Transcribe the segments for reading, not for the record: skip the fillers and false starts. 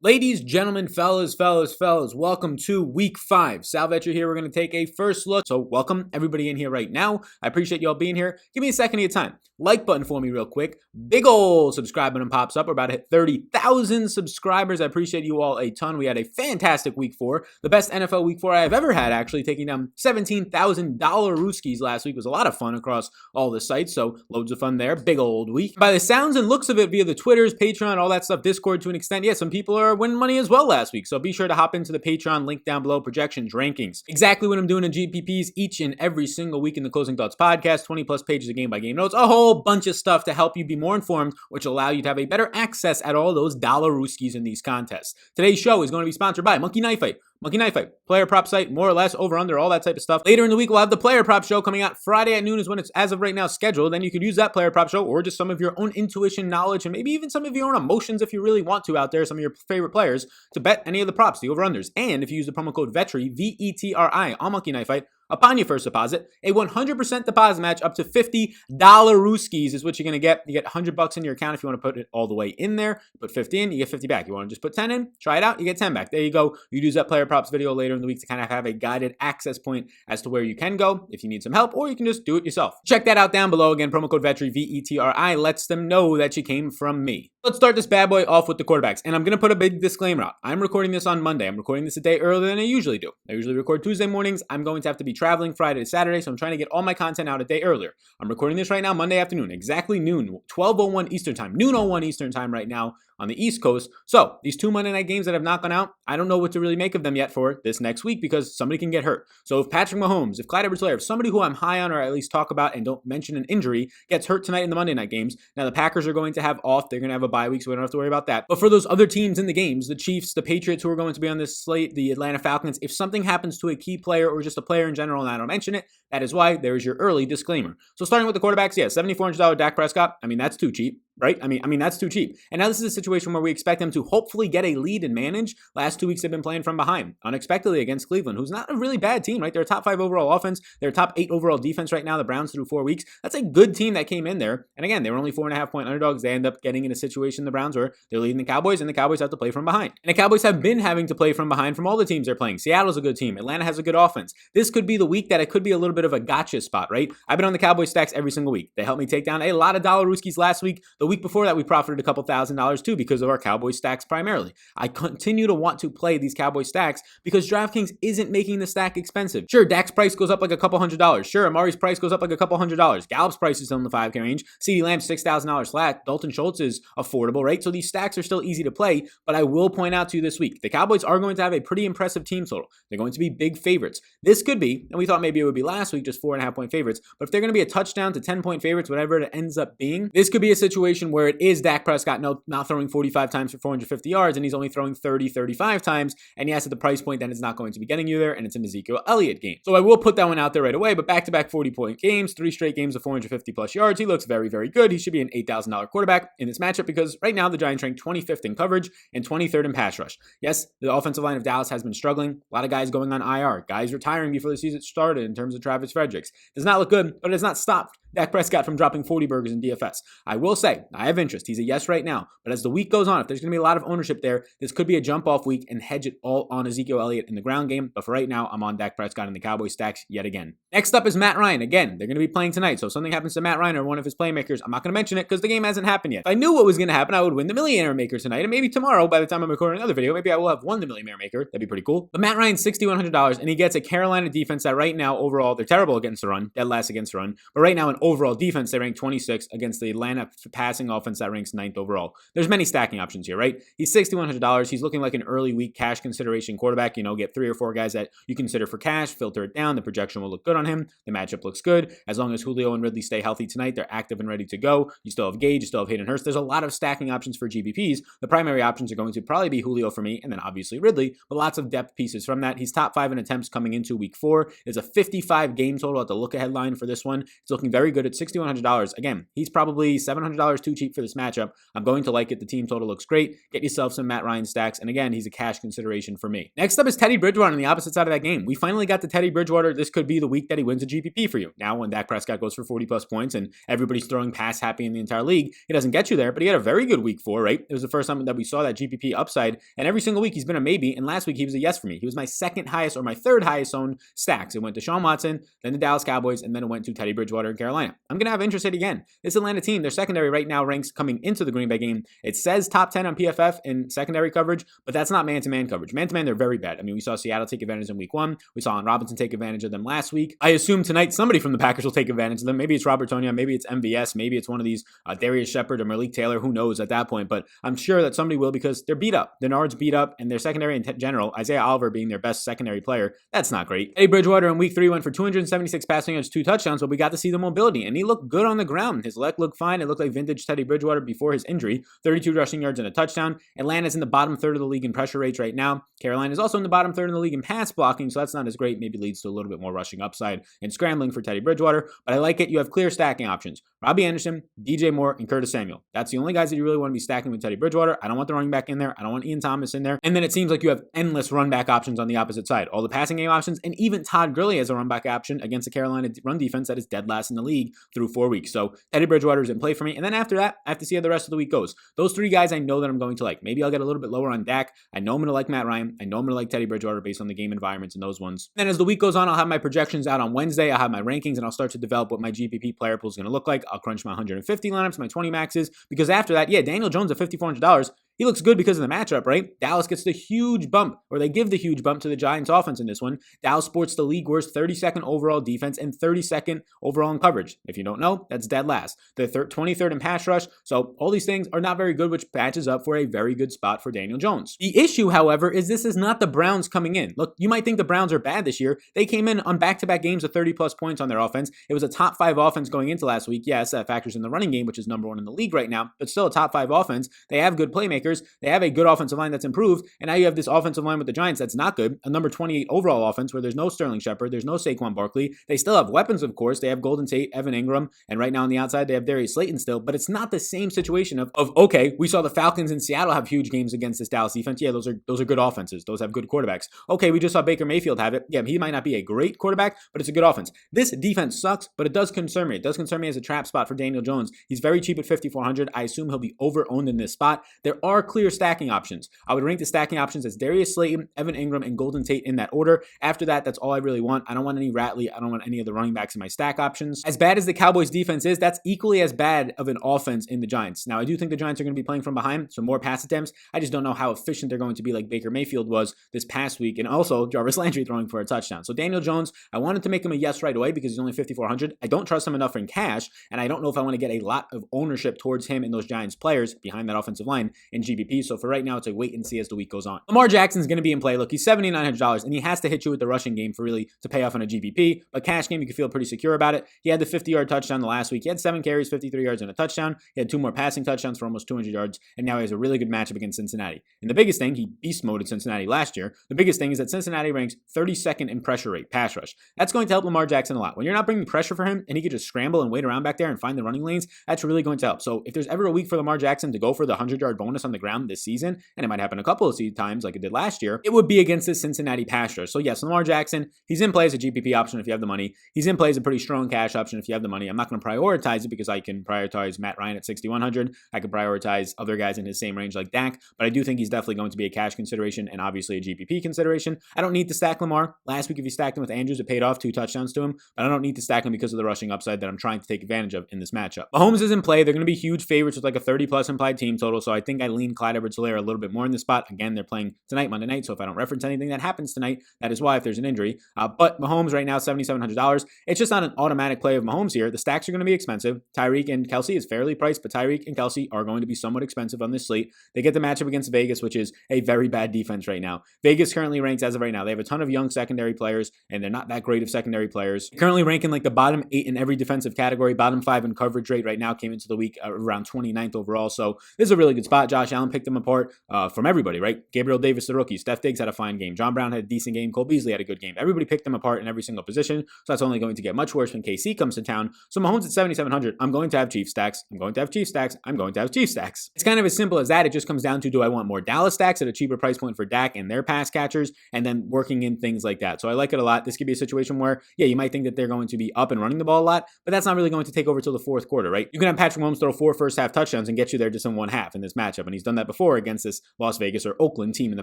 Ladies, gentlemen, fellas, welcome to week 5. Sal Vetri here. We're going to take a first look. So welcome everybody in here right now. I appreciate y'all being here. Give me a second of your time. Like button for me real quick. Big ol' subscribe button pops up. We're about to hit 30,000 subscribers. I appreciate you all a ton. We had a fantastic week 4. The best NFL week 4 I have ever had, actually. Taking down $17,000 Rooskies last week was a lot of fun across all the sites. So loads of fun there. Big old week. By the sounds and looks of it via the Twitters, Patreon, all that stuff, Discord to an extent. Yeah, some people are winning money as well last week. So be sure to hop into the Patreon link down below, projections, rankings. Exactly what I'm doing in GPPs each and every single week in the Closing Thoughts podcast, 20 plus pages of game by game notes, a whole bunch of stuff to help you be more informed, which will allow you to have a better access at all those dollar rooskies in these contests. Today's show is going to be sponsored by Monkey Knife Fight. Monkey Knife Fight, player prop site, more or less, over, under, all that type of stuff. Later in the week, we'll have the player prop show coming out Friday at noon is when it's, as of right now, scheduled. Then you could use that player prop show or just some of your own intuition, knowledge, and maybe even some of your own emotions if you really want to out there, some of your favorite players, to bet any of the props, the over-unders. And if you use the promo code VETRI, VETRI, on Monkey Knife Fight, upon your first deposit, a 100% deposit match up to $50 Rooskies is what you're going to get. You get $100 in your account if you want to put it all the way in there. Put 50 in, you get 50 back. You want to just put 10 in, try it out, you get 10 back. There you go. You use that player props video later in the week to kind of have a guided access point as to where you can go if you need some help, or you can just do it yourself. Check that out down below. Again, promo code VETRI, VETRI, lets them know that you came from me. Let's start this bad boy off with the quarterbacks. And I'm going to put a big disclaimer out. I'm recording this on Monday. I'm recording this a day earlier than I usually do. I usually record Tuesday mornings. I'm going to have to be traveling Friday to Saturday, so I'm trying to get all my content out a day earlier. I'm recording this right now Monday afternoon, exactly noon, 12:01 Eastern time, noon 01 Eastern time right now on the East Coast. So these 2 Monday night games that have not gone out, I don't know what to really make of them yet for this next week because somebody can get hurt. So if Patrick Mahomes, if Clyde Edwards-Helaire, if somebody who I'm high on or at least talk about and don't mention an injury gets hurt tonight in the Monday night games, now the Packers are going to have off. They're going to have a bye week, so we don't have to worry about that. But for those other teams in the games, the Chiefs, the Patriots who are going to be on this slate, the Atlanta Falcons, if something happens to a key player or just a player in general and I don't mention it, that is why there's your early disclaimer. So starting with the quarterbacks, yeah, $7,400 Dak Prescott. I mean, that's too cheap. Right? I mean, that's too cheap. And now this is a situation where we expect them to hopefully get a lead and manage. Last 2 weeks they've been playing from behind, unexpectedly against Cleveland, who's not a really bad team, right? They're a top 5 overall offense. They're a top 8 overall defense right now. The Browns through 4 weeks. That's a good team that came in there. And again, they were only 4.5 point underdogs. They end up getting in a situation, the Browns, where they're leading the Cowboys and the Cowboys have to play from behind. And the Cowboys have been having to play from behind from all the teams they're playing. Seattle's a good team. Atlanta has a good offense. This could be the week that it could be a little bit of a gotcha spot, right? I've been on the Cowboys stacks every single week. They helped me take down a lot of dollar rooskies last week. The week before that, we profited a couple $1,000 too because of our Cowboys stacks primarily. I continue to want to play these Cowboys stacks because DraftKings isn't making the stack expensive. Sure, Dak's price goes up like a couple $100. Sure, Amari's price goes up like a couple $100. Gallup's price is still in the 5K range. CeeDee Lamb's $6,000 flat. Dalton Schultz is affordable, right? So these stacks are still easy to play, but I will point out to you this week, the Cowboys are going to have a pretty impressive team total. They're going to be big favorites. This could be, and we thought maybe it would be last week, just 4.5 point favorites, but if they're going to be a touchdown to 10 point favorites, whatever it ends up being, this could be a situation where it is Dak Prescott not throwing 45 times for 450 yards, and he's only throwing 35 times, and yes, at the price point, then it's not going to be getting you there, and it's an Ezekiel Elliott game. So I will put that one out there right away, but back-to-back 40-point games, 3 straight games of 450 plus yards, he looks very, very good. He should be an $8,000 quarterback in this matchup because right now the Giants rank 25th in coverage and 23rd in pass rush. Yes, the offensive line of Dallas has been struggling. A lot of guys going on IR, guys retiring before the season started in terms of Travis Fredericks. Does not look good, but it has not stopped Dak Prescott from dropping 40 burgers in DFS. I will say, I have interest. He's a yes right now. But as the week goes on, if there's going to be a lot of ownership there, this could be a jump-off week and hedge it all on Ezekiel Elliott in the ground game. But for right now, I'm on Dak Prescott in the Cowboys stacks yet again. Next up is Matt Ryan. Again, they're going to be playing tonight. So if something happens to Matt Ryan or one of his playmakers, I'm not going to mention it because the game hasn't happened yet. If I knew what was going to happen, I would win the Millionaire Maker tonight. And maybe tomorrow, by the time I'm recording another video, maybe I will have won the Millionaire Maker. That'd be pretty cool. But Matt Ryan's $6,100, and he gets a Carolina defense that right now, overall, they're terrible against the run, dead last against the run. But right now, in overall defense, they rank 26 against the Atlanta passing offense that ranks 9th overall. There's many stacking options here, right? He's $6,100. He's looking like an early week cash consideration quarterback. You know, get 3 or 4 guys that you consider for cash, filter it down. The projection will look good on him. The matchup looks good. As long as Julio and Ridley stay healthy tonight, they're active and ready to go. You still have Gage, you still have Hayden Hearst. There's a lot of stacking options for GPPs. The primary options are going to probably be Julio for me, and then obviously Ridley, but lots of depth pieces from that. He's top 5 in attempts coming into week 4. There's a 55 game total at the look-ahead line for this one. It's looking very very good at $6,100. Again, he's probably $700 too cheap for this matchup. I'm going to like it. The team total looks great. Get yourself some Matt Ryan stacks. And again, he's a cash consideration for me. Next up is Teddy Bridgewater on the opposite side of that game. We finally got to Teddy Bridgewater. This could be the week that he wins a GPP for you. Now, when Dak Prescott goes for 40 plus points and everybody's throwing pass happy in the entire league, he doesn't get you there, but he had a very good week 4, right? It was the first time that we saw that GPP upside. And every single week he's been a maybe. And last week he was a yes for me. He was my second highest or my third highest owned stacks. It went to Desean Watson, then the Dallas Cowboys, and then it went to Teddy Bridgewater in Carolina. I'm going to have interest again. This Atlanta team, their secondary right now ranks coming into the Green Bay game. It says top 10 on PFF in secondary coverage, but that's not man-to-man coverage. Man-to-man, they're very bad. I mean, we saw Seattle take advantage in week 1. We saw Allen Robinson take advantage of them last week. I assume tonight somebody from the Packers will take advantage of them. Maybe it's Robert Tonyan, maybe it's MVS, maybe it's one of these Darius Shepard or Malik Taylor. Who knows at that point? But I'm sure that somebody will because they're beat up. Denard's beat up, and their secondary in general, Isaiah Oliver being their best secondary player, that's not great. Teddy Bridgewater in week 3 went for 276 passing yards, 2 touchdowns, but we got to see the mobility, and he looked good on the ground. His leg looked fine. It looked like vintage Teddy Bridgewater before his injury. 32 rushing yards and a touchdown. Atlanta's in the bottom third of the league in pressure rates right now. Carolina is also in the bottom third of the league in pass blocking, so that's not as great. Maybe leads to a little bit more rushing upside and scrambling for Teddy Bridgewater, but I like it. You have clear stacking options. Robbie Anderson, DJ Moore, and Curtis Samuel. That's the only guys that you really want to be stacking with Teddy Bridgewater. I don't want the running back in there. I don't want Ian Thomas in there. And then it seems like you have endless run back options on the opposite side. All the passing game options, and even Todd Gurley as a run back option against the Carolina run defense that is dead last in the league through 4 weeks. So Teddy Bridgewater is in play for me. And then after that, I have to see how the rest of the week goes. Those 3 guys I know that I'm going to like. Maybe I'll get a little bit lower on Dak. I know I'm going to like Matt Ryan. I know I'm going to like Teddy Bridgewater based on the game environments and those ones. Then as the week goes on, I'll have my projections out on Wednesday. I'll have my rankings, and I'll start to develop what my GPP player pool is going to look like. I'll crunch my 150 lineups, my 20 maxes, because after that, yeah, Daniel Jones at $5,400. He looks good because of the matchup, right? Dallas gets the huge bump, or they give the huge bump to the Giants offense in this one. Dallas sports the league worst 32nd overall defense and 32nd overall in coverage. If you don't know, that's dead last. They're 23rd in pass rush. So all these things are not very good, which matches up for a very good spot for Daniel Jones. The issue, however, is this is not the Browns coming in. Look, you might think the Browns are bad this year. They came in on back-to-back games of 30 plus points on their offense. It was a top 5 offense going into last week. Yes, that factors in the running game, which is number 1 in the league right now, but still a top 5 offense. They have good playmakers. They have a good offensive line that's improved, and now you have this offensive line with the Giants that's not good, a number 28 overall offense where there's no Sterling Shepard, there's no Saquon Barkley. They still have weapons, of course. They have Golden Tate, Evan Engram, and right now on the outside they have Darius Slayton still, but it's not the same situation of okay, we saw the Falcons in Seattle have huge games against this Dallas defense. Yeah, those are good offenses. Those have good quarterbacks. Okay, we just saw Baker Mayfield have it. Yeah, he might not be a great quarterback, but it's a good offense. This defense sucks, but it does concern me. It does concern me as a trap spot for Daniel Jones. He's very cheap at $5,400. I assume he'll be over-owned in this spot. There are clear stacking options. I would rank the stacking options as Darius Slayton, Evan Engram, and Golden Tate in that order. After that, that's all I really want. I don't want any Ratley. I don't want any of the running backs in my stack options. As bad as the Cowboys defense is, that's equally as bad of an offense in the Giants. Now, I do think the Giants are going to be playing from behind, so more pass attempts. I just don't know how efficient they're going to be like Baker Mayfield was this past week, and also Jarvis Landry throwing for a touchdown. So Daniel Jones, I wanted to make him a yes right away because he's only $5,400. I don't trust him enough in cash, and I don't know if I want to get a lot of ownership towards him and those Giants players behind that offensive line in GPP. So for right now, it's a wait and see as the week goes on. Lamar Jackson's going to be in play. Look, he's $7,900, and he has to hit you with the rushing game for really to pay off on a GPP. But cash game, you can feel pretty secure about it. He had the 50-yard touchdown the last week. He had 7 carries, 53 yards, and a touchdown. He had 2 more passing touchdowns for almost 200 yards, and now he has a really good matchup against Cincinnati. And the biggest thing, he beast moded Cincinnati last year. The biggest thing is that Cincinnati ranks 32nd in pressure rate, pass rush. That's going to help Lamar Jackson a lot. When you're not bringing pressure for him, and he could just scramble and wait around back there and find the running lanes, that's really going to help. So if there's ever a week for Lamar Jackson to go for the 100-yard bonus on the ground this season, and it might happen a couple of times like it did last year, it would be against this Cincinnati pass rush. So yes, Lamar Jackson, he's in play as a GPP option if you have the money. He's in play as a pretty strong cash option if you have the money. I'm not going to prioritize it because I can prioritize Matt Ryan at $6,100. I could prioritize other guys in his same range like Dak, but I do think he's definitely going to be a cash consideration and obviously a GPP consideration. I don't need to stack Lamar. Last week, if you stacked him with Andrews, it paid off 2 touchdowns to him, but I don't need to stack him because of the rushing upside that I'm trying to take advantage of in this matchup. Mahomes is in play. They're going to be huge favorites with like a 30-plus implied team total, so I think I lean Clyde Edwards-Helaire a little bit more in this spot. Again, they're playing tonight, Monday night, so if I don't reference anything that happens tonight, that is why if there's an injury. But Mahomes right now, $7,700. It's just not an automatic play of Mahomes here. The stacks are going to be expensive. Tyreek and Kelsey is fairly priced, but Tyreek and Kelsey are going to be somewhat expensive on this slate. They get the matchup against Vegas, which is a very bad defense right now. Vegas currently ranks as of right now. They have a ton of young secondary players, and they're not that great of secondary players. Currently ranking like the bottom 8 in every defensive category, bottom 5 in coverage rate right now, came into the week around 29th overall. So this is a really good spot. Josh Josh Allen picked them apart from everybody, right? Gabriel Davis, the rookie. Steph Diggs had a fine game. John Brown had a decent game. Cole Beasley had a good game. Everybody picked them apart in every single position, so that's only going to get much worse when KC comes to town. So Mahomes at 7,700, I'm going to have Chiefs stacks. I'm going to have Chiefs stacks. I'm going to have Chiefs stacks. It's kind of as simple as that. It just comes down to, do I want more Dallas stacks at a cheaper price point for Dak and their pass catchers, and then working in things like that. So I like it a lot. This could be a situation where, yeah, you might think that they're going to be up and running the ball a lot, but that's not really going to take over till the fourth quarter, right? You can have Patrick Mahomes throw 4 first half touchdowns and get you there just in one half in this matchup, and he's done that before against this Las Vegas or Oakland team in the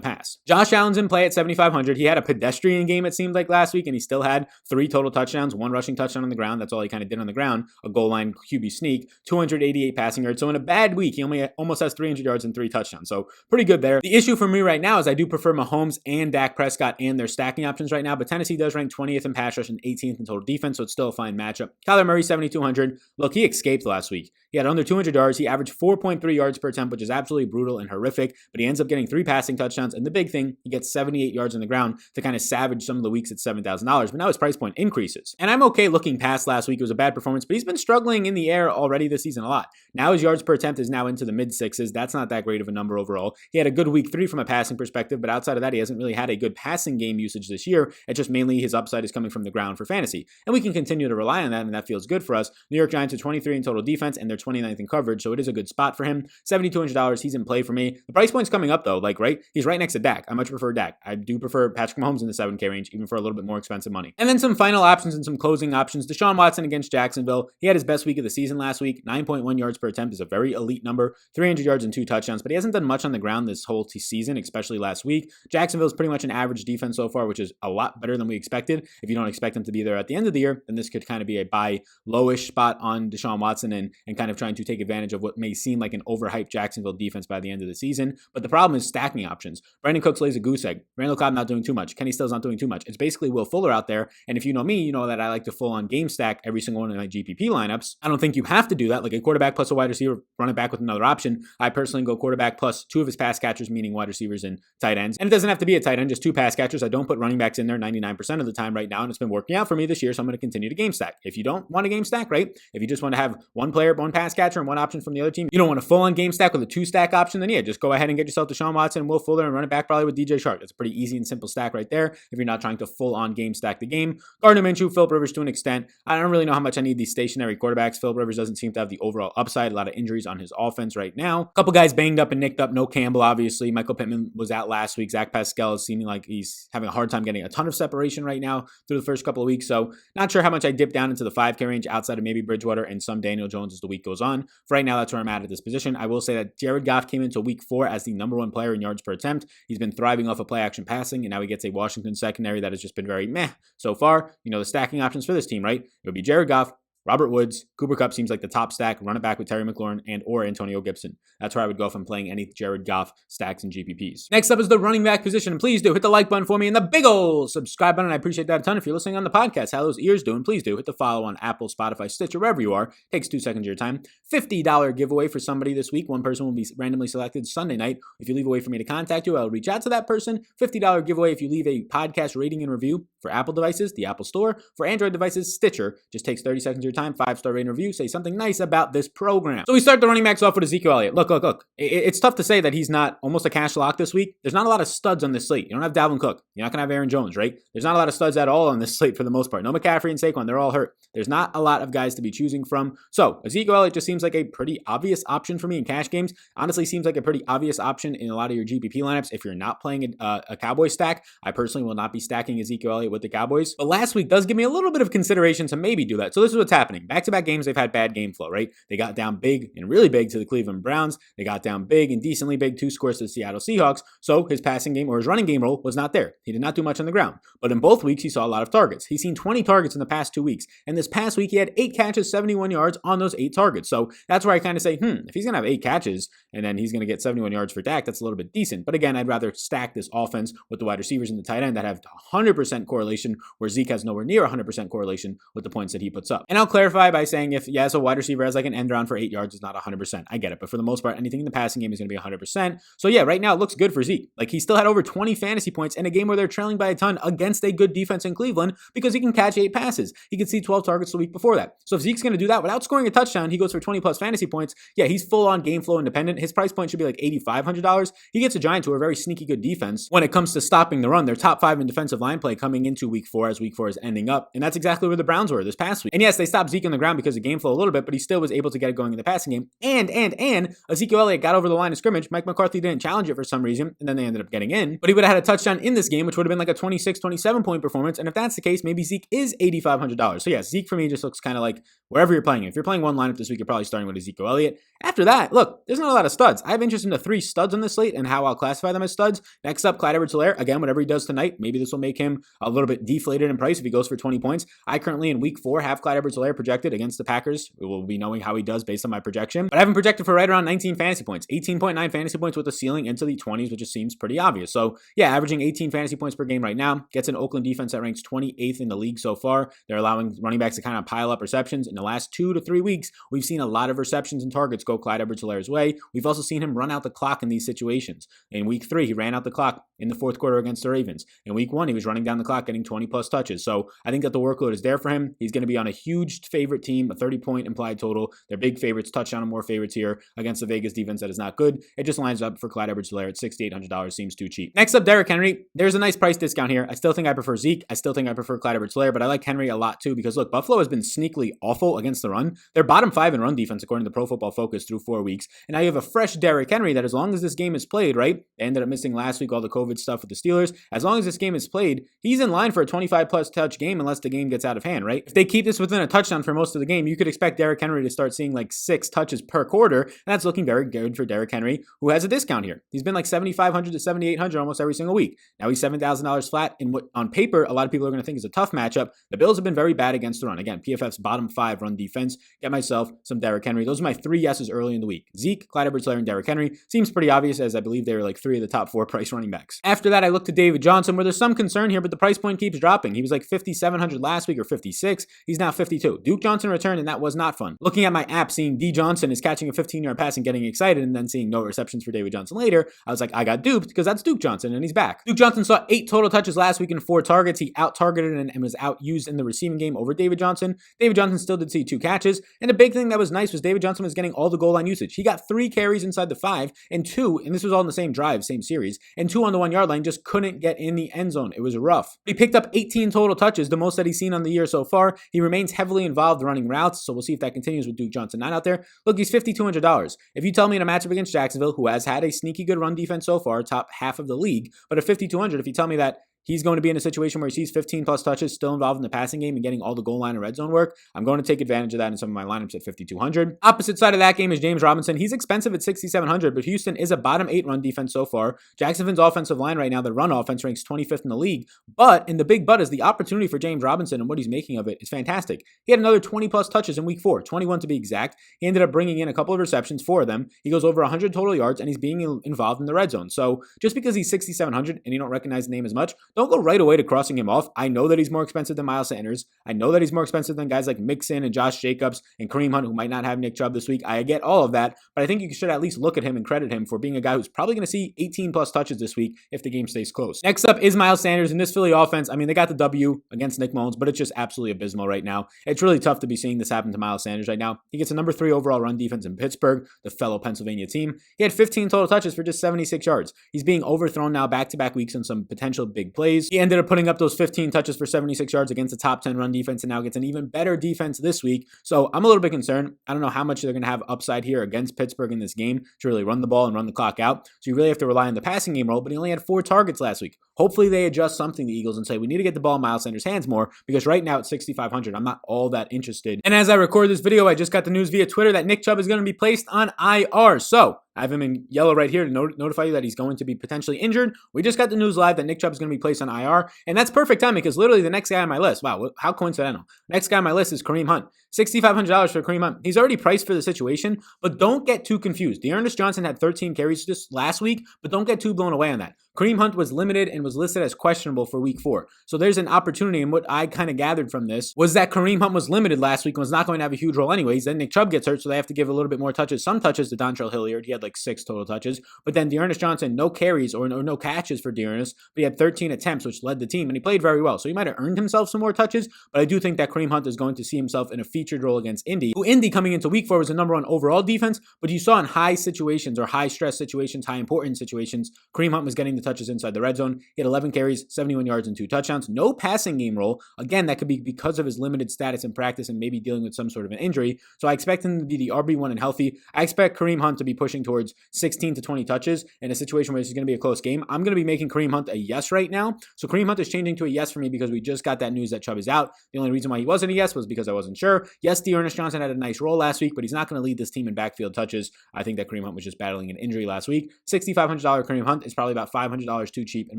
past. Josh Allen's in play at 7,500. He had a pedestrian game, it seemed like, last week, and he still had 3 total touchdowns, 1 rushing touchdown on the ground. That's all he kind of did on the ground, a goal line QB sneak, 288 passing yards. So in a bad week, he only almost has 300 yards and 3 touchdowns. So pretty good there. The issue for me right now is I do prefer Mahomes and Dak Prescott and their stacking options right now, but Tennessee does rank 20th in pass rush and 18th in total defense, so it's still a fine matchup. Kyler Murray, 7,200. Look, he escaped last week. He had under 200 yards. He averaged 4.3 yards per attempt, which is absolutely brutal and horrific, but he ends up getting 3 passing touchdowns, and the big thing, he gets 78 yards on the ground to kind of savage some of the weeks at $7,000, but now his price point increases. And I'm okay looking past last week. It was a bad performance, but he's been struggling in the air already this season a lot. Now his yards per attempt is now into the mid-6s. That's not that great of a number overall. He had a good week 3 from a passing perspective, but outside of that, he hasn't really had a good passing game usage this year. It's just mainly his upside is coming from the ground for fantasy. And we can continue to rely on that, and that feels good for us. New York Giants are 23 in total defense, and they're 29th in coverage, so it is a good spot for him. $7,200, he's in play for me. The price point's coming up, though, right? He's right next to Dak. I much prefer Dak. I do prefer Patrick Mahomes in the 7K range, even for a little bit more expensive money. And then some final options and some closing options. Desean Watson against Jacksonville. He had his best week of the season last week. 9.1 yards per attempt is a very elite number. 300 yards and 2 touchdowns, but he hasn't done much on the ground this whole season, especially last week. Jacksonville's pretty much an average defense so far, which is a lot better than we expected. If you don't expect him to be there at the end of the year, then this could kind of be a buy lowish spot on Desean Watson and kind of trying to take advantage of what may seem like an overhyped Jacksonville defense by the end of the season. But the problem is stacking options. Brandon Cooks lays a goose egg. Randall Cobb not doing too much. Kenny Still's not doing too much. It's basically Will Fuller out there. And if you know me, you know that I like to full on game stack every single one of my GPP lineups. I don't think you have to do that. Like a quarterback plus a wide receiver, run it back with another option. I personally go quarterback plus 2 of his pass catchers, meaning wide receivers and tight ends. And it doesn't have to be a tight end, just 2 pass catchers. I don't put running backs in there 99% of the time right now, and it's been working out for me this year, so I'm going to continue to game stack. If you don't want to game stack, right? If you just want to have one player, one pass catcher, and one option from the other team, you don't want to full on game stack with a 2-stack option, then yeah, just go ahead and get yourself Desean Watson and Will Fuller and run it back probably with DJ Chark. That's a pretty easy and simple stack right there if you're not trying to full on game stack the game. Gardner Minshew, Philip Rivers to an extent. I don't really know how much I need these stationary quarterbacks. Philip Rivers doesn't seem to have the overall upside. A lot of injuries on his offense right now. A couple guys banged up and nicked up. No Campbell, obviously. Michael Pittman was out last week. Zach Pascal is seeming like he's having a hard time getting a ton of separation right now through the first couple of weeks. So not sure how much I dip down into the 5K range outside of maybe Bridgewater and some Daniel Jones as the week goes on. For right now, that's where I'm at this position. I will say that Jared Goff came into week 4 as the number 1 player in yards per attempt. He's been thriving off of play action passing, and now he gets a Washington secondary that has just been very meh so far. You know, the stacking options for this team, right? It would be Jared Goff, Robert Woods, Cooper Kupp seems like the top stack, run it back with Terry McLaurin and or Antonio Gibson. That's where I would go if I'm playing any Jared Goff stacks and GPPs. Next up is the running back position. And please do hit the like button for me and the big ol' subscribe button. I appreciate that a ton. If you're listening on the podcast, how those ears doing? Please do hit the follow on Apple, Spotify, Stitcher, wherever you are. Takes 2 seconds of your time. $50 giveaway for somebody this week. One person will be randomly selected Sunday night. If you leave a way for me to contact you, I'll reach out to that person. $50 giveaway if you leave a podcast rating and review for Apple devices, the Apple Store. For Android devices, Stitcher. Just takes 30 seconds of your time. 5-star rating review. Say something nice about this program. So we start the running backs off with Ezekiel Elliott. Look. It's tough to say that he's not almost a cash lock this week. There's not a lot of studs on this slate. You don't have Dalvin Cook. You're not going to have Aaron Jones, right? There's not a lot of studs at all on this slate for the most part. No McCaffrey and Saquon. They're all hurt. There's not a lot of guys to be choosing from. So Ezekiel Elliott just seems like a pretty obvious option for me in cash games. Honestly, seems like a pretty obvious option in a lot of your GPP lineups. If you're not playing a Cowboys stack, I personally will not be stacking Ezekiel Elliott with the Cowboys. But last week does give me a little bit of consideration to maybe do that. So this is what's happening. Back-to-back games, they've had bad game flow, right? They got down big and really big to the Cleveland Browns. They got down big and decently big, 2 scores to the Seattle Seahawks. So his passing game or his running game role was not there. He did not do much on the ground. But in both weeks, he saw a lot of targets. He's seen 20 targets in the past 2 weeks. And this past week, he had 8 catches, 71 yards on those 8 targets. So that's where I kind of say, if he's going to have 8 catches and then he's going to get 71 yards for Dak, that's a little bit decent. But again, I'd rather stack this offense with the wide receivers and the tight end that have 100% correlation, where Zeke has nowhere near 100% correlation with the points that he puts up. And I'll clarify by saying if, yes, a wide receiver has like an end around for 8 yards, it's not 100%. I get it. But for the most part, anything in the passing game is going to be 100%. So yeah, right now it looks good for Zeke. Like he still had over 20 fantasy points in a game where they're trailing by a ton against a good defense in Cleveland because he can catch 8 passes. He could see 12 targets the week before that. So if Zeke's going to do that without scoring a touchdown, he goes for 20 plus fantasy points. Yeah, he's full on game flow independent. His price point should be like $8,500. He gets a Giants who are a very sneaky good defense when it comes to stopping the run. They're top 5 in defensive line play coming into week 4 as week 4 is ending up. And that's exactly where the Browns were this past week. And yes, they stopped Zeke on the ground because of game flow a little bit, but he still was able to get it going in the passing game. And Ezekiel Elliott got over the line of scrimmage. Mike McCarthy didn't challenge it for some reason, and then they ended up getting in. But he would have had a touchdown in this game, which would have been like a 26, 27 point performance. And if that's the case, maybe Zeke is $8,500. So yeah, Zeke for me just looks kind of like wherever you're playing. If you're playing one lineup this week, you're probably starting with Ezekiel Elliott. After that, look, there's not a lot of studs. I have interest in the 3 studs on this slate and how I'll classify them as studs. Next up, Clyde Edwards-Helaire. Again, whatever he does tonight, maybe this will make him a little bit deflated in price if he goes for 20 points. I currently in week 4 have Clyde Edwards-Helaire projected against the Packers. We will be knowing how he does based on my projection. But I have him projected for right around 19 fantasy points. 18.9 fantasy points with a ceiling into the 20s, which just seems pretty obvious. So yeah, averaging 18 fantasy points per game right now. Gets an Oakland defense that ranks 28th in the league so far. They're allowing running backs to kind of pile up receptions. In the last 2 to 3 weeks, we've seen a lot of receptions and targets go Clyde Edwards-Helaire's way. We've also seen him run out the clock in these situations. In week 3, he ran out the clock in the 4th quarter against the Ravens. In week 1, he was running down the clock, getting 20 plus touches. So I think that the workload is there for him. He's going to be on a huge favorite team, a 30-point implied total. They're big favorites, touchdown and more favorites here against the Vegas defense that is not good. It just lines up for Clyde Edwards-Helaire at $6,800. Seems too cheap. Next up, Derrick Henry. There's a nice price discount here. I still think I prefer Zeke. I still think I prefer Clyde Edwards-Helaire, but I like Henry a lot too because look, Buffalo has been sneakily awful against the run. They're bottom 5 in run defense according to Pro Football Focus through 4 weeks. And now you have a fresh Derrick Henry that as long as this game is played, right? They ended up missing last week all the COVID stuff with the Steelers. As long as this game is played, he's in line for a 25 plus touch game unless the game gets out of hand, right? If they keep this within a touchdown for most of the game, you could expect Derrick Henry to start seeing like 6 touches per quarter. And that's looking very good for Derrick Henry, who has a discount here. He's been like $7,500 to $7,800 almost every single week. Now he's $7,000 flat in what on paper, a lot of people are going to think is a tough matchup. The Bills have been very bad against the run. Again, PFF's bottom 5 run defense. Get myself some Derrick Henry. Those are my 3 yeses early in the week. Zeke, Clyde Edwards-Helaire, and Derrick Henry. Seems pretty obvious as I believe they were like 3 of the top 4 price running backs. After that, I looked to David Johnson where there's some concern here, but the price point keeps dropping. He was like $5,700 last week or $56. He's now $52. Duke Johnson returned and that was not fun. Looking at my app, seeing D Johnson is catching a 15-yard pass and getting excited and then seeing no receptions for David Johnson later, I was like, I got duped because that's Duke Johnson and he's back. Duke Johnson saw 8 total touches last week and 4 targets. He out-targeted and was out-used in the receiving game over David Johnson. David Johnson still did see 2 catches. And the big thing that was nice was David Johnson was getting all the goal line usage. He got 3 carries inside the 5 and 2, and this was all in the same drive, same series, and 2 on the 1-yard line, just couldn't get in the end zone. It was rough. He picked up 18 total touches, the most that he's seen on the year so far. He remains heavily involved running routes, so we'll see if that continues with Duke Johnson not out there. Look, he's $5,200. If you tell me in a matchup against Jacksonville, who has had a sneaky good run defense so far, top half of the league, but at $5,200, if you tell me that he's going to be in a situation where he sees 15 plus touches, still involved in the passing game and getting all the goal line and red zone work, I'm going to take advantage of that in some of my lineups at $5,200. Opposite side of that game is James Robinson. He's expensive at $6,700, but Houston is a bottom 8 run defense so far. Jacksonville's offensive line right now, the run offense ranks 25th in the league, but in the big but is the opportunity for James Robinson and what he's making of it is fantastic. He had another 20 plus touches in week 4, 21 to be exact. He ended up bringing in a couple of receptions, 4 of them. He goes over 100 total yards and he's being involved in the red zone. So just because he's $6,700 and you don't recognize the name as much, don't go right away to crossing him off. I know that he's more expensive than Miles Sanders. I know that he's more expensive than guys like Mixon and Josh Jacobs and Kareem Hunt, who might not have Nick Chubb this week. I get all of that, but I think you should at least look at him and credit him for being a guy who's probably going to see 18 plus touches this week if the game stays close. Next up is Miles Sanders in this Philly offense. I mean, they got the W against Nick Mullins, but it's just absolutely abysmal right now. It's really tough to be seeing this happen to Miles Sanders right now. He gets a number 3 overall run defense in Pittsburgh, the fellow Pennsylvania team. He had 15 total touches for just 76 yards. He's being overthrown now back-to-back weeks on some potential big plays. He ended up putting up those 15 touches for 76 yards against the top 10 run defense and now gets an even better defense this week. So I'm a little bit concerned. I don't know how much they're going to have upside here against Pittsburgh in this game to really run the ball and run the clock out. So you really have to rely on the passing game role, but he only had 4 targets last week. Hopefully they adjust something, the Eagles, and say we need to get the ball in Miles Sanders' hands more because right now at $6,500, I'm not all that interested. And as I record this video, I just got the news via Twitter that Nick Chubb is going to be placed on IR. So I have him in yellow right here to notify you that he's going to be potentially injured. We just got the news live that Nick Chubb is going to be placed on IR, and that's perfect timing because literally the next guy on my list, wow, how coincidental. Next guy on my list is Kareem Hunt. $6,500 for Kareem Hunt. He's already priced for the situation, but don't get too confused. Dearness Johnson had 13 carries just last week, but don't get too blown away on that. Kareem Hunt was limited and was listed as questionable for week 4. So there's an opportunity, and what I kind of gathered from this was that Kareem Hunt was limited last week and was not going to have a huge role anyways. Then Nick Chubb gets hurt, so they have to give a little bit more touches, some touches to Dontrell Hilliard. He had like 6 total touches. But then Dearness Johnson, no carries or no catches for Dearness, but he had 13 attempts, which led the team, and he played very well. So he might have earned himself some more touches, but I do think that Kareem Hunt is going to see himself in a featured role against Indy, who Indy coming into week 4 was the number 1 overall defense, but you saw in high situations or high stress situations, high important situations, Kareem Hunt was getting the touches inside the red zone. He had 11 carries, 71 yards, and 2 touchdowns. No passing game role. Again, that could be because of his limited status in practice and maybe dealing with some sort of an injury. So I expect him to be the RB1 and healthy. I expect Kareem Hunt to be pushing towards 16 to 20 touches in a situation where this is going to be a close game. I'm going to be making Kareem Hunt a yes right now. So Kareem Hunt is changing to a yes for me because we just got that news that Chubb is out. The only reason why he wasn't a yes was because I wasn't sure. Yes, Dearness Johnson had a nice role last week, but he's not going to lead this team in backfield touches. I think that Kareem Hunt was just battling an injury last week. $6,500 Kareem Hunt is probably about $500 too cheap in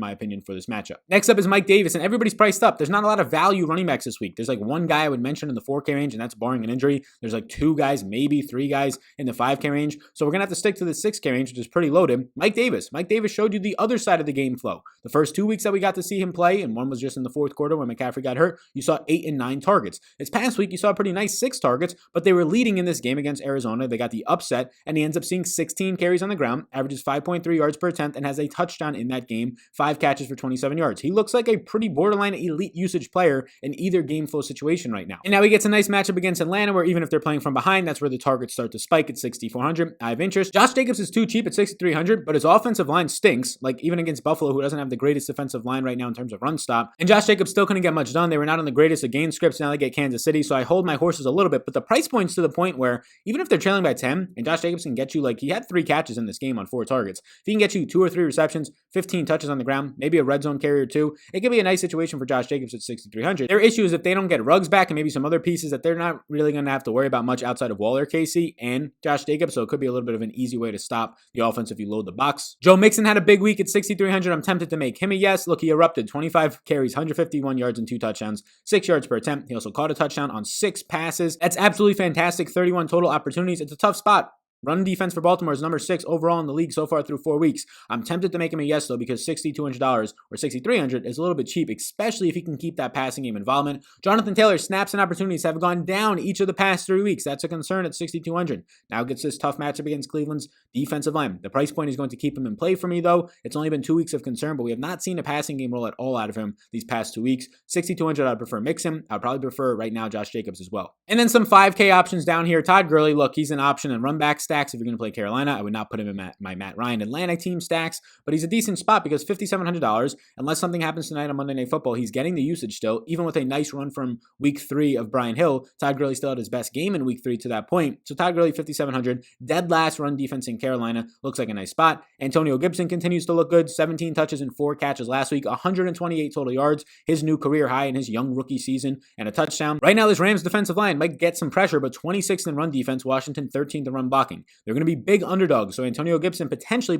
my opinion for this matchup. Next up is Mike Davis, and everybody's priced up. There's not a lot of value running backs this week. There's like one guy I would mention in the 4K range, and that's barring an injury. There's like 2 guys, maybe 3 guys in the 5K range. So we're going to have to stick to the 6K range, which is pretty loaded. Mike Davis showed you the other side of the game flow. The first 2 weeks that we got to see him play, and one was just in the 4th quarter when McCaffrey got hurt, you saw 8 and 9 targets. This past week, you saw a pretty nice 6 targets, but they were leading in this game against Arizona. They got the upset, and he ends up seeing 16 carries on the ground, averages 5.3 yards per attempt, and has a touchdown in that game, 5 catches for 27 yards. He looks like a pretty borderline elite usage player in either game flow situation right now. And now he gets a nice matchup against Atlanta, where even if they're playing from behind, that's where the targets start to spike at 6,400. I have interest. Josh Jacobs is too cheap at 6,300, but his offensive line stinks. Like even against Buffalo, who doesn't have the greatest defensive line right now in terms of run stop. And Josh Jacobs still couldn't get much done. They were not on the greatest of game scripts. Now they get Kansas City, so I hold my horses a little bit. But the price point's to the point where even if they're trailing by 10, and Josh Jacobs can get you, like he had 3 catches in this game on 4 targets. If he can get you 2 or 3 receptions, 15 touches on the ground, maybe a red zone carry or 2, it could be a nice situation for Josh Jacobs at 6,300. Their issue is if they don't get Ruggs back and maybe some other pieces that they're not really going to have to worry about much outside of Waller, Casey, and Josh Jacobs. So it could be a little bit of an easy way to stop the offense if you load the box. Joe Mixon had a big week at 6,300. I'm tempted to make him a yes. Look, he erupted 25 carries, 151 yards and 2 touchdowns, 6 yards per attempt. He also caught a touchdown on 6 passes. That's absolutely fantastic. 31 total opportunities. It's a tough spot. Run defense for Baltimore is number 6 overall in the league so far through 4 weeks. I'm tempted to make him a yes, though, because $6,200 or $6,300 is a little bit cheap, especially if he can keep that passing game involvement. Jonathan Taylor's snaps and opportunities have gone down each of the past 3 weeks. That's a concern at $6,200. Now gets this tough matchup against Cleveland's defensive line. The price point is going to keep him in play for me, though. It's only been 2 weeks of concern, but we have not seen a passing game roll at all out of him these past 2 weeks. $6,200, I'd prefer Mixon. I'd probably prefer right now Josh Jacobs as well. And then some 5K options down here. Todd Gurley, look, he's an option in run back stacks if you're going to play Carolina. I would not put him in my Matt Ryan Atlanta team stacks, but he's a decent spot because $5,700, unless something happens tonight on Monday Night Football, he's getting the usage still, even with a nice run from week 3 of Brian Hill. Todd Gurley still had his best game in week 3 to that point. So Todd Gurley, $5,700, dead last run defense in Carolina, looks like a nice spot. Antonio Gibson continues to look good, 17 touches and 4 catches last week, 128 total yards, his new career high in his young rookie season, and a touchdown. Right now, this Rams defensive line might get some pressure, but 26th in run defense, Washington 13th in run blocking. They're going to be big underdogs, so Antonio Gibson potentially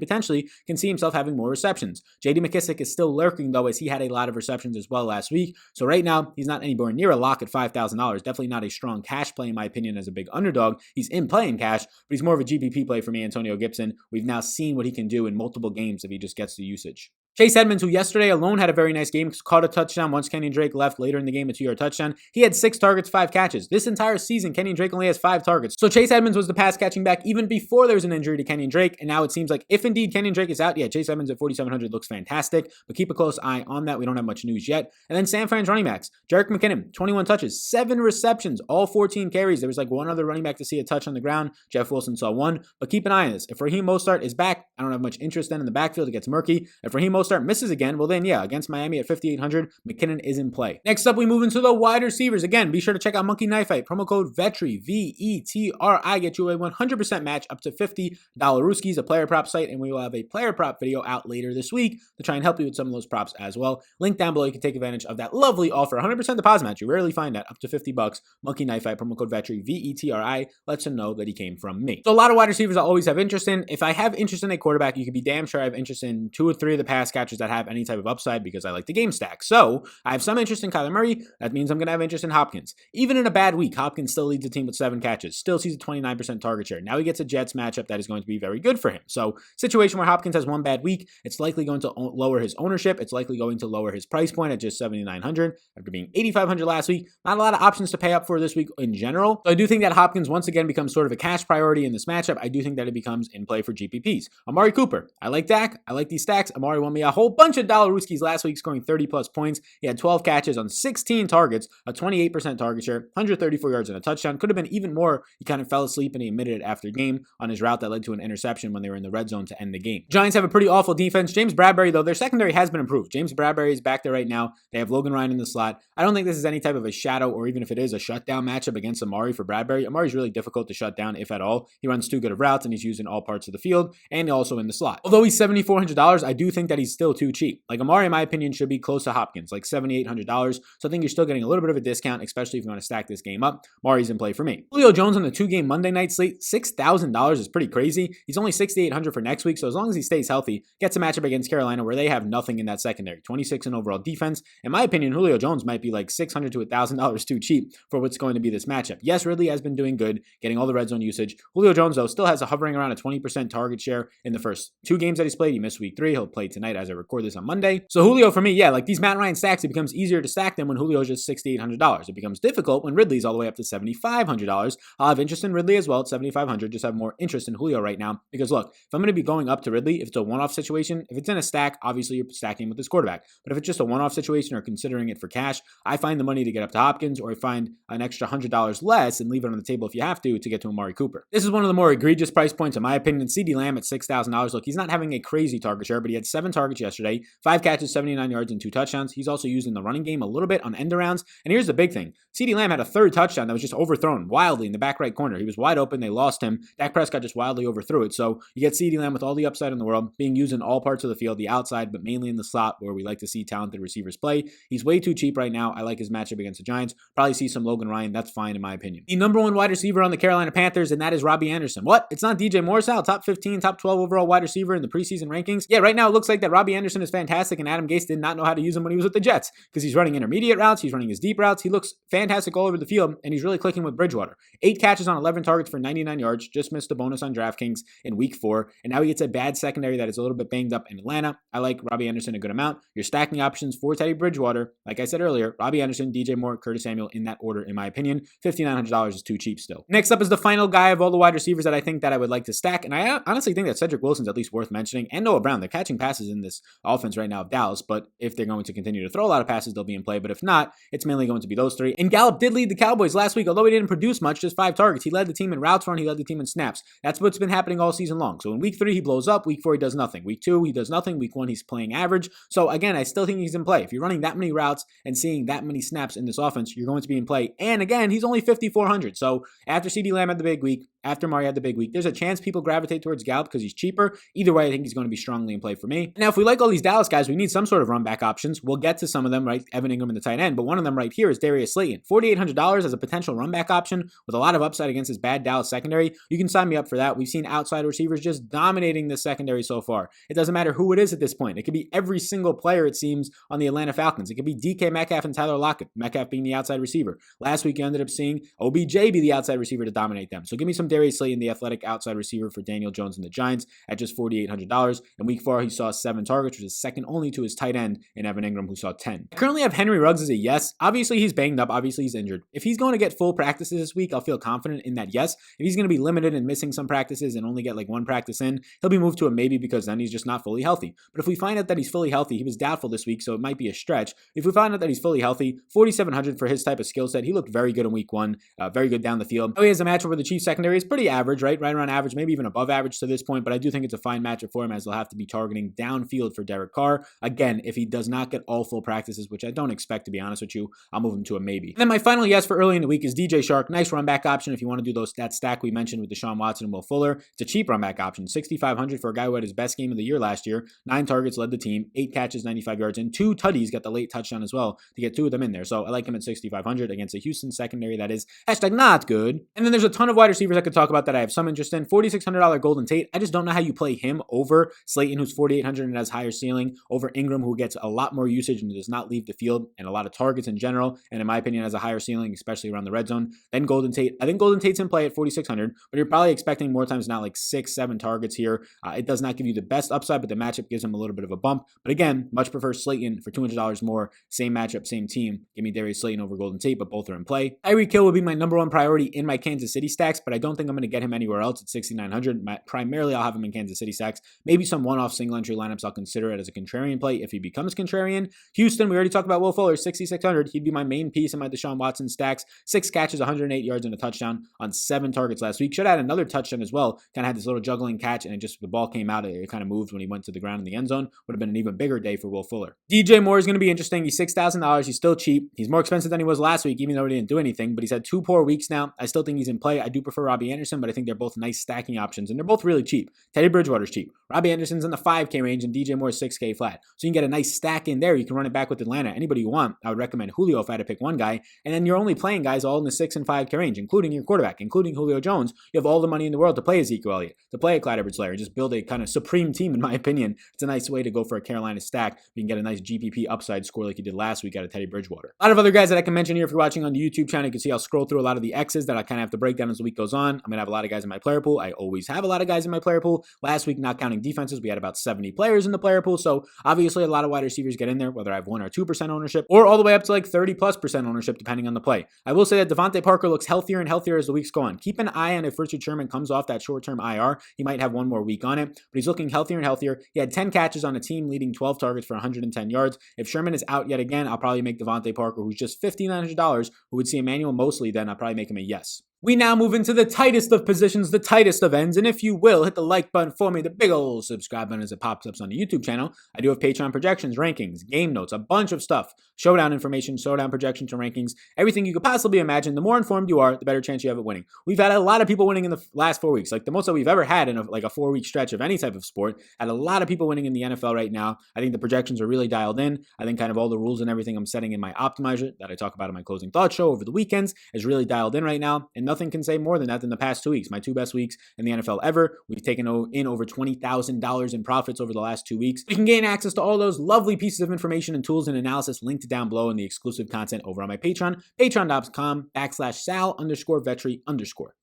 can see himself having more receptions. J.D. McKissick is still lurking, though, as he had a lot of receptions as well last week. So right now, he's not anywhere near a lock at $5,000. Definitely not a strong cash play, in my opinion, as a big underdog. He's in play in cash, but he's more of a GPP play for me, Antonio Gibson. We've now seen what he can do in multiple games if he just gets the usage. Chase Edmonds, who yesterday alone had a very nice game, caught a touchdown once Kenyon Drake left later in the game, a 2-yard touchdown. He had 6 targets, 5 catches. This entire season, Kenyon Drake only has 5 targets. So Chase Edmonds was the pass catching back even before there was an injury to Kenyon Drake. And now it seems like if indeed Kenyon Drake is out, yeah, Chase Edmonds at $4,700 looks fantastic. But keep a close eye on that. We don't have much news yet. And then San Fran's running backs. Jerick McKinnon, 21 touches, 7 receptions, all 14 carries. There was like one other running back to see a touch on the ground. Jeff Wilson saw 1. But keep an eye on this. If Raheem Mostert is back, I don't have much interest then in the backfield. It gets murky. If Raheem Mostert misses again, well then, yeah, against Miami at $5,800, McKinnon is in play. Next up, we move into the wide receivers. Again, be sure to check out Monkey Knife Fight. Promo code Vetri, V-E-T-R-I, get you a 100% match up to $50 Rooskies, a player prop site, and we will have a player prop video out later this week to try and help you with some of those props as well. Link down below. You can take advantage of that lovely offer. 100% deposit match. You rarely find that. Up to $50. Monkey Knife Fight. Promo code Vetri, V-E-T-R-I. Lets him know that he came from me. So a lot of wide receivers I always have interest in. If I have interest in a quarterback, you can be damn sure I have interest in 2 or 3 of the pass pass catchers that have any type of upside because I like the game stack. So I have some interest in Kyler Murray. That means I'm going to have interest in Hopkins. Even in a bad week, Hopkins still leads the team with 7 catches, still sees a 29% target share. Now he gets a Jets matchup that is going to be very good for him. So situation where Hopkins has one bad week, it's likely going to lower his ownership. It's likely going to lower his price point at just 7,900 after being 8,500 last week. Not a lot of options to pay up for this week in general. So I do think that Hopkins once again becomes sort of a cash priority in this matchup. I do think that it becomes in play for GPPs. Amari Cooper. I like Dak. I like these stacks. Amari won me a whole bunch of Dollarooskies last week, scoring 30 plus points. He had 12 catches on 16 targets, a 28% target share, 134 yards and a touchdown. Could have been even more. He kind of fell asleep and he admitted it after game on his route that led to an interception when they were in the red zone to end the game. Giants have a pretty awful defense. James Bradbury, though, their secondary has been improved. James Bradbury is back there right now. They have Logan Ryan in the slot. I don't think this is any type of a shadow, or even if it is a shutdown matchup against Amari for Bradbury. Amari's really difficult to shut down, if at all. He runs too good of routes and he's used in all parts of the field and also in the slot. Although he's $7,400, I do think that he's still too cheap. Like Amari, in my opinion, should be close to Hopkins, like $7,800. So I think you're still getting a little bit of a discount, especially if you want to stack this game up. Amari's in play for me. Julio Jones on the 2-game Monday night slate, $6,000 is pretty crazy. He's only $6,800 for next week. So as long as he stays healthy, gets a matchup against Carolina where they have nothing in that secondary. 26 in overall defense. In my opinion, Julio Jones might be like $600 to $1,000 too cheap for what's going to be this matchup. Yes, Ridley has been doing good, getting all the red zone usage. Julio Jones, though, still has a hovering around a 20% target share in the first 2 games that he's played. He missed week 3. He'll play tonight as I record this on Monday. So Julio, for me, yeah, like these Matt Ryan stacks, it becomes easier to stack them when Julio is just $6,800. It becomes difficult when Ridley's all the way up to $7,500. I'll have interest in Ridley as well at $7,500. Just have more interest in Julio right now because look, if I'm going to be going up to Ridley, if it's a one-off situation, if it's in a stack, obviously you're stacking with this quarterback. But if it's just a one-off situation or considering it for cash, I find the money to get up to Hopkins, or I find an extra $100 less and leave it on the table if you have to get to Amari Cooper. This is one of the more egregious price points in my opinion. CeeDee Lamb at $6,000. Look, he's not having a crazy target share, but he had 7 targets yesterday, 5 catches, 79 yards, and 2 touchdowns. He's also used in the running game a little bit on end arounds. And here's the big thing. CeeDee Lamb had a 3rd touchdown that was just overthrown wildly in the back right corner. He was wide open. They lost him. Dak Prescott just wildly overthrew it. So you get CeeDee Lamb with all the upside in the world, being used in all parts of the field, the outside, but mainly in the slot where we like to see talented receivers play. He's way too cheap right now. I like his matchup against the Giants. Probably see some Logan Ryan. That's fine in my opinion. The number 1 wide receiver on the Carolina Panthers, and that is Robbie Anderson. What? It's not DJ Mooresal, top 15, top 12 overall wide receiver in the preseason rankings. Yeah, right now it looks like that Robbie Anderson is fantastic, and Adam Gase did not know how to use him when he was with the Jets because he's running intermediate routes, he's running his deep routes. He looks fantastic all over the field, and he's really clicking with Bridgewater. 8 catches on 11 targets for 99 yards, just missed a bonus on DraftKings in week 4, and now he gets a bad secondary that is a little bit banged up in Atlanta. I like Robbie Anderson a good amount. Your stacking options for Teddy Bridgewater, like I said earlier, Robbie Anderson, DJ Moore, Curtis Samuel in that order in my opinion. $5,900 is too cheap still. Next up is the final guy of all the wide receivers that I think that I would like to stack, and I honestly think that Cedric Wilson's at least worth mentioning, and Noah Brown. They're catching passes in this offense right now of Dallas, but if they're going to continue to throw a lot of passes, they'll be in play, but if not, it's mainly going to be those 3. And Gallup did lead the Cowboys last week, although he didn't produce much, just 5 targets. He led the team in routes run, he led the team in snaps. That's what's been happening all season long. So in week 3, he blows up. Week 4, he does nothing. Week 2, he does nothing. Week 1, he's playing average. So again, I still think he's in play. If you're running that many routes and seeing that many snaps in this offense, you're going to be in play. And again, he's only $5,400. So after CeeDee Lamb had the big week, after Amari had the big week, there's a chance people gravitate towards Gallup because he's cheaper. Either way, I think he's going to be strongly in play for me. Now, if we like all these Dallas guys, we need some sort of run back options. We'll get to some of them, right? Evan Engram in the tight end, but one of them right here is Darius Slayton. $4,800 as a potential run back option with a lot of upside against his bad Dallas secondary. You can sign me up for that. We've seen outside receivers just dominating the secondary so far. It doesn't matter who it is at this point. It could be every single player, it seems, on the Atlanta Falcons. It could be DK Metcalf and Tyler Lockett, Metcalf being the outside receiver. Last week, you ended up seeing OBJ be the outside receiver to dominate them. So give me some Darius Slayton, the athletic outside receiver for Daniel Jones and the Giants at just $4,800. In week 4, he saw 7 targets, which is second only to his tight end in Evan Engram, who saw 10. I currently have Henry Ruggs as a yes. Obviously, he's banged up. Obviously, he's injured. If he's going to get full practices this week, I'll feel confident in that yes. If he's going to be limited and missing some practices and only get like 1 practice in, he'll be moved to a maybe because then he's just not fully healthy. But if we find out that he's fully healthy, he was doubtful this week, so it might be a stretch. If we find out that he's fully healthy, $4,700 for his type of skill set. He looked very good in week 1, very good down the field. Oh, he has a matchup where the Chiefs secondary is pretty average, right? Right around average, maybe even above average to this point, but I do think it's a fine matchup for him as they'll have to be targeting downfield for Derek Carr. Again, if he does not get all full practices, which I don't expect to be honest with you, I'll move him to a maybe. And then my final yes for early in the week is DJ Shark. Nice run back option if you want to do that stack we mentioned with Desean Watson and Will Fuller. It's a cheap run back option, $6,500 for a guy who had his best game of the year last year. 9 targets, led the team, 8 catches, 95 yards, and 2 tutties, got the late touchdown as well to get 2 of them in there. So I like him at $6,500 against a Houston secondary that is #not good. And then there's a ton of wide receivers I could talk about that I have some interest in. $4,600 Golden Tate. I just don't know how you play him over Slayton, who's $4,800 and has higher ceiling over Engram, who gets a lot more usage and does not leave the field and a lot of targets in general, and in my opinion has a higher ceiling, especially around the red zone. Then Golden Tate. I think Golden Tate's in play at 4,600, but you're probably expecting more times not like 6-7 targets here. It does not give you the best upside, but the matchup gives him a little bit of a bump. But again, much prefer Slayton for $200 more. Same matchup, same team. Give me Darius Slayton over Golden Tate, but both are in play. Tyreek Hill would be my number one priority in my Kansas City stacks, but I don't think I'm going to get him anywhere else at 6,900. Primarily, I'll have him in Kansas City stacks. Maybe some one-off single entry lineups I'll consider it as a contrarian play if he becomes contrarian. Houston, we already talked about Will Fuller, 6,600. He'd be my main piece in my Desean Watson stacks. 6 catches, 108 yards and a touchdown on 7 targets last week. Should have had another touchdown as well. Kind of had this little juggling catch, and the ball came out. It kind of moved when he went to the ground in the end zone. Would have been an even bigger day for Will Fuller. DJ Moore is going to be interesting. He's $6,000. He's still cheap. He's more expensive than he was last week, even though he didn't do anything, but he's had 2 poor weeks now. I still think he's in play. I do prefer Robbie Anderson, but I think they're both nice stacking options, and they're both really cheap. Teddy Bridgewater's cheap. Robbie Anderson's in the 5K range, and DJ Moore's 6K flat. So you can get a nice stack in there. You can run it back with Atlanta. Anybody you want. I would recommend Julio if I had to pick one guy, and then you're only playing guys all in the 6 and 5K range, including your quarterback, including Julio Jones. You have all the money in the world to play Ezekiel Elliott, to play a Clyde Edwards-Helaire, just build a kind of supreme team, in my opinion. It's a nice way to go for a Carolina stack. You can get a nice GPP upside score like you did last week out of Teddy Bridgewater. A lot of other guys that I can mention here if you're watching on the YouTube channel. You can see I'll scroll through a lot of the X's that I kind of have to break down as the week goes on. I'm going to have a lot of guys in my player pool. I always have a lot of guys in my player pool. Last week, not counting defenses, we had about 70 players in the player pool. So obviously a lot of wide receivers get in there, whether I have 1 or 2% ownership or all the way up to like 30+% ownership, depending on the play. I will say that Devontae Parker looks healthier and healthier as the weeks go on. Keep an eye on if Richard Sherman comes off that short-term IR. He might have 1 more week on it, but he's looking healthier and healthier. He had 10 catches on a team leading 12 targets for 110 yards. If Sherman is out yet again, I'll probably make Devontae Parker, who's just $1,500, who would see Emmanuel Mosley, then I'll probably make him a yes. We now move into the tightest of positions, the tightest of ends, and if you will, hit the like button for me, the big old subscribe button as it pops up on the YouTube channel. I do have Patreon projections, rankings, game notes, a bunch of stuff, showdown information, showdown projections and rankings, everything you could possibly imagine. The more informed you are, the better chance you have at winning. We've had a lot of people winning in the last 4 weeks, like the most that we've ever had in a 4-week stretch of any type of sport. Had a lot of people winning in the NFL right now. I think the projections are really dialed in. I think kind of all the rules and everything I'm setting in my optimizer that I talk about in my closing thoughts show over the weekends is really dialed in right now, and nothing can say more than that in the past 2 weeks. My 2 best weeks in the NFL ever. We've taken in over $20,000 in profits over the last 2 weeks. You can gain access to all those lovely pieces of information and tools and analysis linked down below in the exclusive content over on my Patreon, patreon.com/Sal_Vetri_.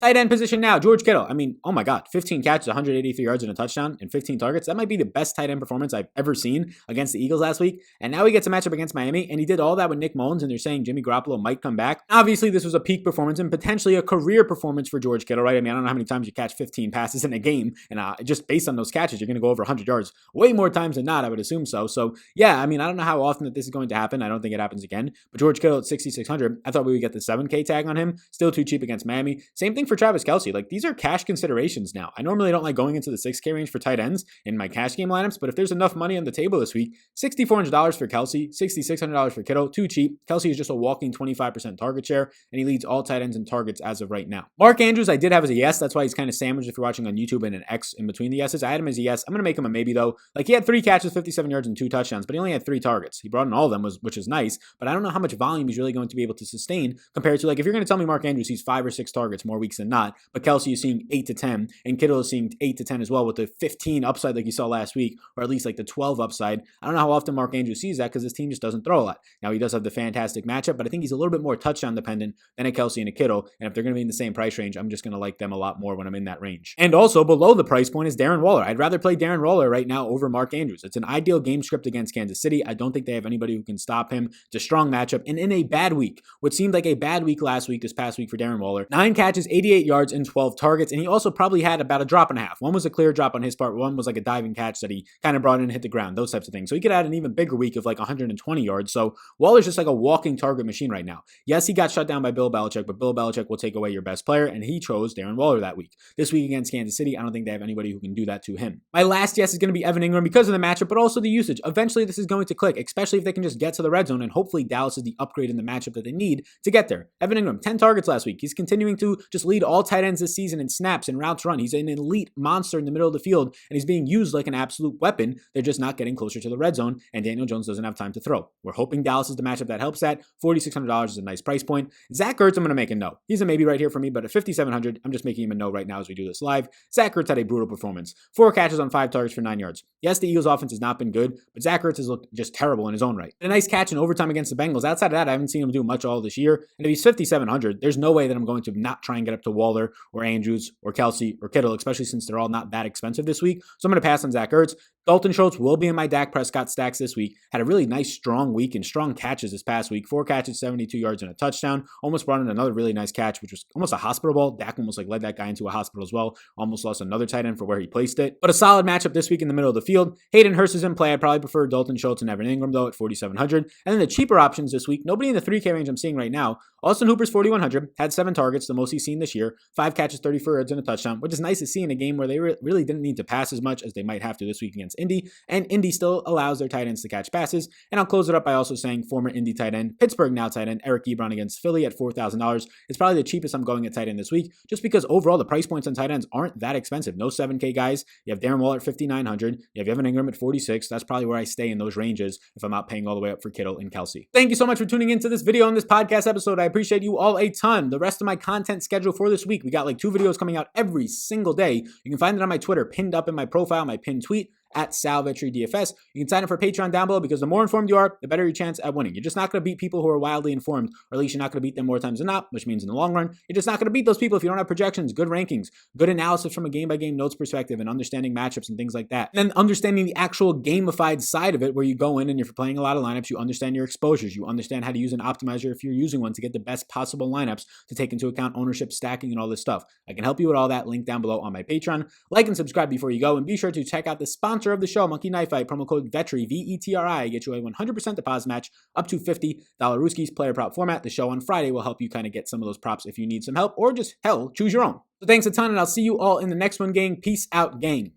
Tight end position now, George Kittle. I mean, oh my God, 15 catches, 183 yards and a touchdown and 15 targets. That might be the best tight end performance I've ever seen against the Eagles last week. And now he gets a matchup against Miami, and he did all that with Nick Mullins, and they're saying Jimmy Garoppolo might come back. Obviously, this was a peak performance and potentially a career performance for George Kittle, right? I mean, I don't know how many times you catch 15 passes in a game, and just based on those catches, you're going to go over 100 yards way more times than not, I would assume so. So, yeah, I mean, I don't know how often that this is going to happen. I don't think it happens again. But George Kittle at 6,600, I thought we would get the 7K tag on him. Still too cheap against Miami. Same thing for Travis Kelce. Like, these are cash considerations now. I normally don't like going into the 6K range for tight ends in my cash game lineups, but if there's enough money on the table this week, $6,400 for Kelce, $6,600 for Kittle, too cheap. Kelce is just a walking 25% target share, and he leads all tight ends in targets as of right now. Mark Andrews, I did have as a yes. That's why he's kind of sandwiched if you're watching on YouTube and an X in between the yeses. I had him as a yes. I'm going to make him a maybe, though. Like, he had 3 catches, 57 yards, and 2 touchdowns, but he only had 3 targets. He brought in all of them, which is nice, but I don't know how much volume he's really going to be able to sustain compared to, like, if you're going to tell me Mark Andrews sees 5 or 6 targets more weeks than not, but Kelce is seeing 8 to 10, and Kittle is seeing 8 to 10 as well with the 15 upside like you saw last week, or at least like the 12 upside. I don't know how often Mark Andrews sees that because his team just doesn't throw a lot. Now, he does have the fantastic matchup, but I think he's a little bit more touchdown dependent than a Kelce and a Kittle, and if they're going to be in the same price range, I'm just going to like them a lot more when I'm in that range. And also below the price point is Darren Waller. I'd rather play Darren Waller right now over Mark Andrews. It's an ideal game script against Kansas City. I don't think they have anybody who can stop him. It's a strong matchup, and in a bad week, what seemed like a bad week last week, this past week for Darren Waller, 9 catches, 88 yards, and 12 targets, and he also probably had about a drop and a half. One was a clear drop on his part, one was like a diving catch that he kind of brought in and hit the ground, those types of things. So he could add an even bigger week of like 120 yards. So Waller's just like a walking target machine right now. Yes, he got shut down by Bill Belichick, but Bill Belichick will take away your best player, and he chose Darren Waller that week. This week against Kansas City, I don't think they have anybody who can do that to him. My last yes is going to be Evan Engram because of the matchup, but also the usage. Eventually, this is going to click, especially if they can just get to the red red zone, and hopefully Dallas is the upgrade in the matchup that they need to get there. Evan Engram, 10 targets last week. He's continuing to just lead all tight ends this season in snaps and routes run. He's an elite monster in the middle of the field, and he's being used like an absolute weapon. They're just not getting closer to the red zone, and Daniel Jones doesn't have time to throw. We're hoping Dallas is the matchup that helps that. $4,600 is a nice price point. Zach Ertz, I'm going to make a no. He's a maybe right here for me, but at $5,700, I'm just making him a no right now as we do this live. Zach Ertz had a brutal performance. 4 catches on 5 targets for 9 yards. Yes, the Eagles offense has not been good, but Zach Ertz has looked just terrible in his own right. A nice catch in overtime against the Bengals. Outside of that, I haven't seen him do much all this year. And if he's $5,700, there's no way that I'm going to not try and get up to Waller or Andrews or Kelsey or Kittle, especially since they're all not that expensive this week. So I'm going to pass on Zach Ertz. Dalton Schultz will be in my Dak Prescott stacks this week. Had a really nice, strong week and strong catches this past week. 4 catches, 72 yards, and a touchdown. Almost brought in another really nice catch, which was almost a hospital ball. Dak almost led that guy into a hospital as well. Almost lost another tight end for where he placed it. But a solid matchup this week in the middle of the field. Hayden Hearst is in play. I'd probably prefer Dalton Schultz and Evan Engram, though, at $4,700. And then the cheaper options this week, nobody in the 3K range I'm seeing right now. Austin Hooper's $4,100, had 7 targets, the most he's seen this year. 5 catches, 34 yards, and a touchdown, which is nice to see in a game where they really didn't need to pass as much as they might have to this week against Indy. And Indy still allows their tight ends to catch passes. And I'll close it up by also saying former Indy tight end, Pittsburgh now tight end, Eric Ebron against Philly at $4,000. It's probably the cheapest I'm going at tight end this week, just because overall the price points on tight ends aren't that expensive. No 7K guys. You have Darren Waller at $5,900. You have Evan Engram at $46. That's probably where I stay in those ranges if I'm not paying all the way up for Kittle and Kelsey. Thank you so much for tuning into this video on this podcast episode. I appreciate you all a ton. The rest of my content schedule for this week, we got like 2 videos coming out every single day. You can find it on my Twitter, pinned up in my profile, my pinned tweet, at Vetri DFS. You can sign up for Patreon down below because the more informed you are, the better your chance at winning. You're just not going to beat people who are wildly informed, or at least you're not going to beat them more times than not, which means in the long run, you're just not going to beat those people if you don't have projections, good rankings, good analysis from a game-by-game notes perspective, and understanding matchups and things like that. And then understanding the actual gamified side of it, where you go in and if you're playing a lot of lineups, you understand your exposures, you understand how to use an optimizer if you're using one to get the best possible lineups to take into account ownership, stacking, and all this stuff. I can help you with all that. Link down below on my Patreon. Like and subscribe before you go, and be sure to check out the sponsor of the show, Monkey Knife Fight, promo code Vetri, VETRI, get you a 100% deposit match up to $50 Rooskies player prop format. The show on Friday will help you kind of get some of those props if you need some help, or just hell, choose your own. So thanks a ton, and I'll see you all in the next one, gang. Peace out, gang.